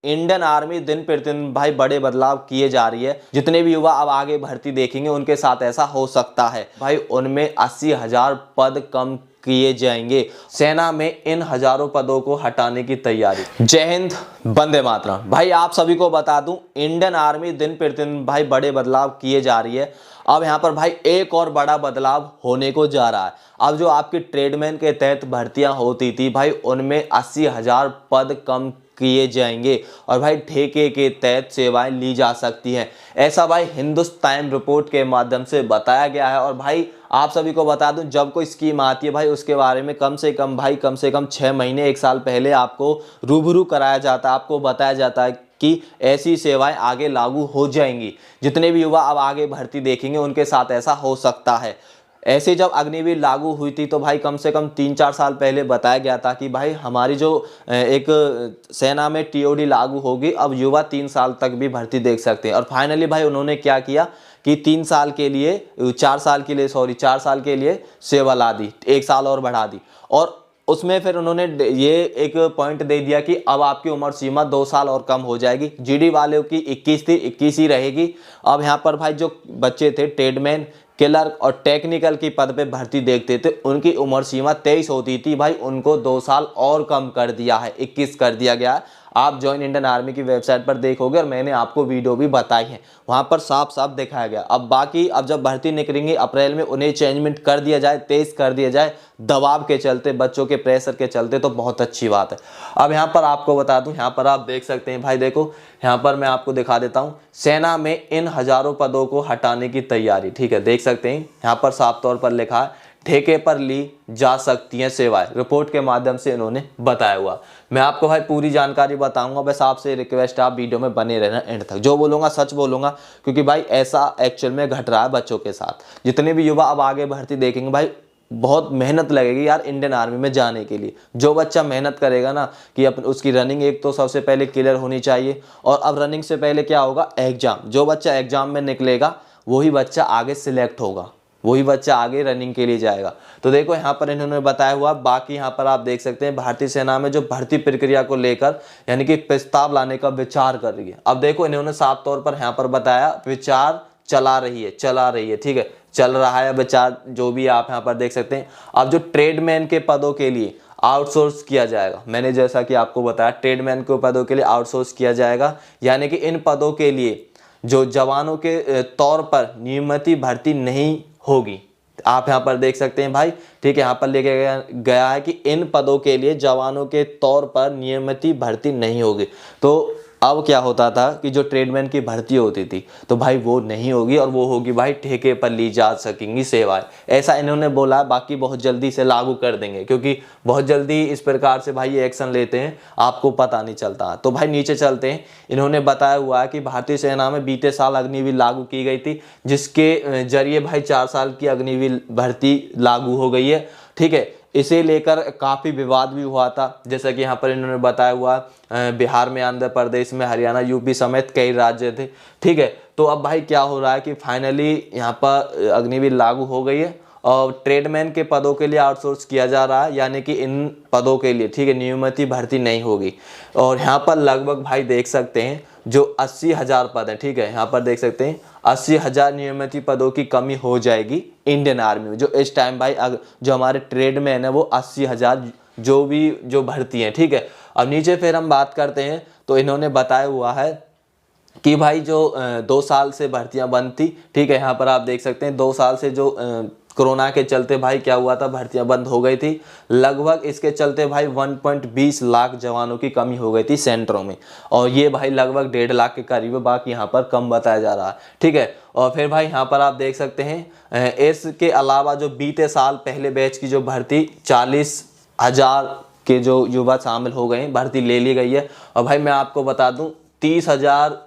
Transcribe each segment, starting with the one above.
Indian army दिन प्रतिदिन भाई बड़े बदलाव किए जा रही है। जितने भी युवा अब आगे भर्ती देखेंगे उनके साथ ऐसा हो सकता है भाई, उनमें 80,000 पद कम किए जाएंगे। सेना में इन हजारों पदों को हटाने की तैयारी। जय हिंद, वंदे मातरम। भाई आप सभी को बता दूं, इंडियन आर्मी दिन प्रतिदिन भाई बड़े बदलाव किए जा रही है। अब यहाँ पर भाई एक और बड़ा बदलाव होने को जा रहा है। अब जो आपकी ट्रेडमैन के तहत भर्तियां होती थी भाई, उनमें 80,000 पद कम किए जाएंगे और भाई ठेके के तहत सेवाएं ली जा सकती हैं। ऐसा भाई हिंदुस्तान रिपोर्ट के माध्यम से बताया गया है। और भाई आप सभी को बता दूं, जब कोई स्कीम आती है भाई उसके बारे में कम से कम 6 महीने 1 साल पहले आपको रूबरू कराया जाता है, आपको बताया जाता है कि ऐसी सेवाएं आगे लागू हो जाएंगी। जितने भी युवा अब आगे भर्ती देखेंगे उनके साथ ऐसा हो सकता है। ऐसे जब अग्निवीर लागू हुई थी तो भाई कम से कम 3-4 साल पहले बताया गया था कि भाई हमारी जो एक सेना में टीओडी लागू होगी, अब युवा 3 साल तक भी भर्ती देख सकते हैं। और फाइनली भाई उन्होंने क्या किया कि 4 साल के लिए सेवा ला दी, 1 साल और बढ़ा दी। और उसमें फिर उन्होंने ये एक पॉइंट दे दिया कि अब आपकी उम्र सीमा 2 साल और कम हो जाएगी। जीडी वालों की 21 थी, 21 ही रहेगी। अब यहाँ पर भाई जो बच्चे थे ट्रेडमैन, क्लर्क और टेक्निकल की पद पे भर्ती देखते थे, उनकी उम्र सीमा 23 होती थी भाई, उनको 2 साल और कम कर दिया है, 21 कर दिया गया है। आप ज्वाइन इंडियन आर्मी की वेबसाइट पर देखोगे और मैंने आपको वीडियो भी बताई है, वहां पर साफ साफ दिखाया गया। अब बाकी अब जब भर्ती निकलेंगे अप्रैल में, उन्हें चेंजमेंट कर दिया जाए, तेज कर दिया जाए दबाव के चलते, बच्चों के प्रेशर के चलते, तो बहुत अच्छी बात है। अब यहाँ पर आपको बता दूं, यहाँ पर आप देख सकते हैं भाई, देखो यहाँ पर मैं आपको दिखा देता हूँ, सेना में इन हजारों पदों को हटाने की तैयारी। ठीक है, देख सकते हैं यहाँ पर साफ तौर पर लिखा है, ठेके पर ली जा सकती हैं सेवाएं, रिपोर्ट के माध्यम से इन्होंने बताया हुआ। मैं आपको भाई पूरी जानकारी बताऊंगा, बस आपसे रिक्वेस्ट है आप वीडियो में बने रहना एंड तक। जो बोलूंगा सच बोलूंगा, क्योंकि भाई ऐसा एक्चुअल में घट रहा है बच्चों के साथ। जितने भी युवा अब आगे भर्ती देखेंगे भाई, बहुत मेहनत लगेगी यार इंडियन आर्मी में जाने के लिए। जो बच्चा मेहनत करेगा ना कि उसकी रनिंग एक तो सबसे पहले क्लियर होनी चाहिए, और अब रनिंग से पहले क्या होगा, एग्जाम। जो बच्चा एग्जाम में निकलेगा वही बच्चा आगे सिलेक्ट होगा, वही बच्चा आगे रनिंग के लिए जाएगा। तो देखो यहाँ पर इन्होंने बताया हुआ। बाकी यहाँ पर आप देख सकते हैं भारतीय सेना में जो भर्ती प्रक्रिया को लेकर यानी कि प्रस्ताव लाने का विचार कर रही है। अब देखो इन्होंने साफ तौर पर यहाँ पर बताया, विचार चला रही है, ठीक है, चल रहा है विचार, जो भी आप यहाँ पर देख सकते हैं। अब जो ट्रेडमैन के पदों के लिए आउटसोर्स किया जाएगा, मैंने जैसा कि आपको बताया ट्रेडमैन के पदों के लिए आउटसोर्स किया जाएगा, यानी कि इन पदों के लिए जो जवानों के तौर पर नियमित भर्ती नहीं होगी। आप यहाँ पर देख सकते हैं भाई, ठीक है, यहाँ पर लेके गया है कि इन पदों के लिए जवानों के तौर पर नियमित भर्ती नहीं होगी। तो अब क्या होता था कि जो ट्रेडमैन की भर्ती होती थी तो भाई वो नहीं होगी, और वो होगी भाई ठेके पर ली जा सकेंगी सेवाएं, ऐसा इन्होंने बोला। बाकी बहुत जल्दी से लागू कर देंगे, क्योंकि बहुत जल्दी इस प्रकार से भाई ये एक्शन लेते हैं, आपको पता नहीं चलता। तो भाई नीचे चलते हैं। इन्होंने बताया हुआ है कि भारतीय सेना में बीते साल अग्निवीर लागू की गई थी, जिसके जरिए भाई 4 साल की अग्निवीर भर्ती लागू हो गई है। ठीक है, इसे लेकर काफ़ी विवाद भी हुआ था, जैसा कि यहाँ पर इन्होंने बताया हुआ, बिहार में, आंध्र प्रदेश में, हरियाणा, यूपी समेत कई राज्य थे। ठीक है, तो अब भाई क्या हो रहा है कि फाइनली यहाँ पर अग्निवीर लागू हो गई है और ट्रेडमैन के पदों के लिए आउटसोर्स किया जा रहा है, यानी कि इन पदों के लिए, ठीक है, नियमित भर्ती नहीं होगी। और यहाँ पर लगभग भाई देख सकते हैं जो 80,000 पद हैं, ठीक है, यहाँ पर देख सकते हैं 80,000 नियमित पदों की कमी हो जाएगी इंडियन आर्मी में। जो इस टाइम भाई जो हमारे ट्रेडमैन है वो 80,000 जो भर्ती हैं। ठीक है, अब नीचे फिर हम बात करते हैं, तो इन्होंने बताया हुआ है कि भाई जो 2 साल से भर्तियां बंद थी, ठीक है, यहाँ पर आप देख सकते हैं 2 साल से जो कोरोना के चलते भाई क्या हुआ था, भर्तियां बंद हो गई थी। लगभग इसके चलते भाई 1.20 लाख जवानों की कमी हो गई थी सेंटरों में, और ये भाई लगभग 1.5 लाख के करीब है, बाकी यहाँ पर कम बताया जा रहा है। ठीक है, और फिर भाई यहाँ पर आप देख सकते हैं इसके अलावा जो बीते साल पहले बैच की जो भर्ती 40,000 के जो युवा शामिल हो गए, भर्ती ले ली गई है। और भाई मैं आपको बता दूं 30,000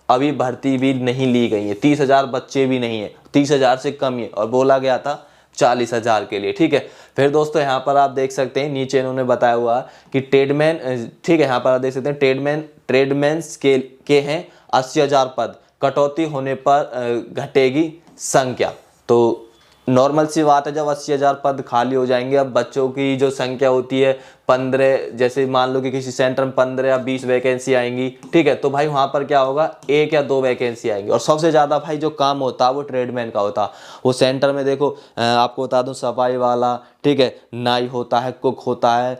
अभी भर्ती भी नहीं ली गई है, 30,000 बच्चे भी नहीं है, 30,000 से कम ही है, और बोला गया था 40,000 के लिए। ठीक है, फिर दोस्तों यहाँ पर आप देख सकते हैं नीचे इन्होंने बताया हुआ कि ट्रेडमैन, ठीक है, यहाँ पर आप देख सकते हैं ट्रेडमैन्स के हैं 80,000 पद, कटौती होने पर घटेगी संख्या। तो नॉर्मल सी बात है, जब 80,000 पद खाली हो जाएंगे, अब बच्चों की जो संख्या होती है 15, जैसे मान लो कि किसी सेंटर में 15 या 20 वैकेंसी आएंगी, ठीक है, तो भाई वहाँ पर क्या होगा, 1 या 2 वैकेंसी आएंगी। और सबसे ज़्यादा भाई जो काम होता है वो ट्रेडमैन का होता है। वो सेंटर में देखो आपको बता दूं, सफाई वाला, ठीक है, नाई होता है, कुक होता है,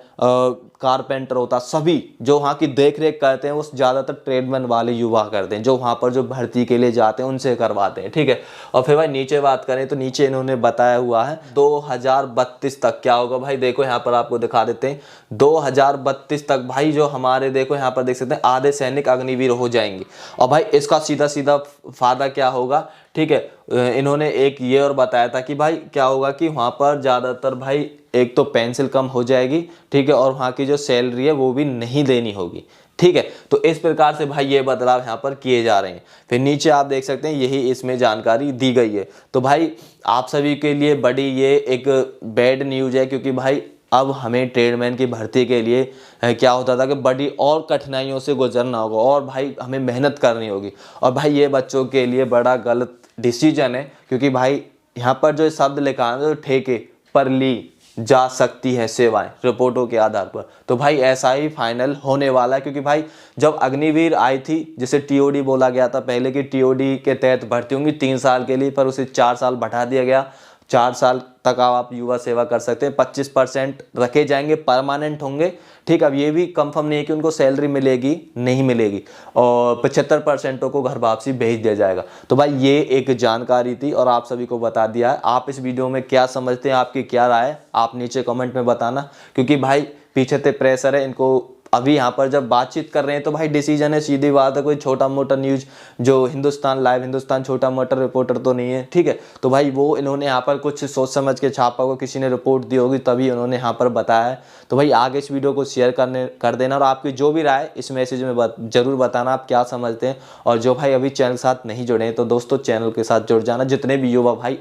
कारपेंटर होता है, सभी जो वहाँ की देख रेख करते हैं वो ज़्यादातर ट्रेडमैन वाले युवा करते हैं, जो वहाँ पर जो भर्ती के लिए जाते हैं उनसे करवाते हैं, ठीक है। और फिर भाई नीचे बात करें तो नीचे इन्होंने बताया हुआ है 2032 तक क्या होगा भाई, देखो यहाँ पर आपको दिखा देते हैं 2032 तक भाई जो हमारे, देखो यहाँ पर देख सकते हैं, आधे सैनिक अग्निवीर हो जाएंगे। और भाई इसका सीधा सीधा फायदा क्या होगा, ठीक है, इन्होंने एक ये और बताया था कि भाई क्या होगा कि वहाँ पर ज़्यादातर भाई एक तो पेंसिल कम हो जाएगी, ठीक है, और वहाँ की जो सैलरी है वो भी नहीं देनी होगी, ठीक है। तो इस प्रकार से भाई ये बदलाव यहाँ पर किए जा रहे हैं। फिर नीचे आप देख सकते हैं यही इसमें जानकारी दी गई है। तो भाई आप सभी के लिए बड़ी ये एक बैड न्यूज़ है, क्योंकि भाई अब हमें ट्रेडमैन की भर्ती के लिए क्या होता था कि बड़ी और कठिनाइयों से गुजरना होगा और भाई हमें मेहनत करनी होगी। और भाई ये बच्चों के लिए बड़ा गलत डिसीजन है, क्योंकि भाई यहाँ पर जो शब्द लिखा है, तो ठेके पर ली जा सकती है सेवाएं रिपोर्टों के आधार पर, तो भाई ऐसा ही फाइनल होने वाला है। क्योंकि भाई जब अग्निवीर आई थी, जिसे टीओडी बोला गया था पहले, की टीओडी के तहत भर्ती होंगी 3 साल के लिए, पर उसे 4 साल बढ़ा दिया गया, 4 साल तक आप युवा सेवा कर सकते हैं। 25% रखे जाएंगे, परमानेंट होंगे, ठीक। अब ये भी कंफर्म नहीं है कि उनको सैलरी मिलेगी नहीं मिलेगी, और 75% को घर वापसी भेज दिया जाएगा। तो भाई ये एक जानकारी थी और आप सभी को बता दिया है। आप इस वीडियो में क्या समझते हैं, आपकी क्या राय है, आप नीचे कमेंट में बताना। क्योंकि भाई पीछे से प्रेशर है, इनको अभी यहाँ पर जब बातचीत कर रहे हैं तो भाई डिसीजन है, सीधी बात है, कोई छोटा मोटा न्यूज़ जो हिंदुस्तान लाइव, हिंदुस्तान छोटा मोटा रिपोर्टर तो नहीं है, ठीक है। तो भाई वो इन्होंने यहाँ पर कुछ सोच समझ के छापा को, किसी ने रिपोर्ट दी होगी तभी उन्होंने यहाँ पर बताया है। तो भाई आगे इस वीडियो को शेयर कर देना, और आपकी जो भी राय इस मैसेज में जरूर बताना, आप क्या समझते हैं। और जो भाई अभी चैनल के साथ नहीं जुड़े हैं तो दोस्तों चैनल के साथ जुड़ जाना, जितने भी युवा भाई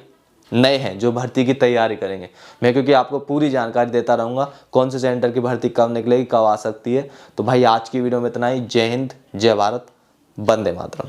नए हैं जो भर्ती की तैयारी करेंगे। मैं क्योंकि आपको पूरी जानकारी देता रहूँगा, कौन से सेंटर की भर्ती कब निकलेगी, कब आ सकती है। तो भाई आज की वीडियो में इतना ही। जय हिंद, जय भारत, वंदे मातरम।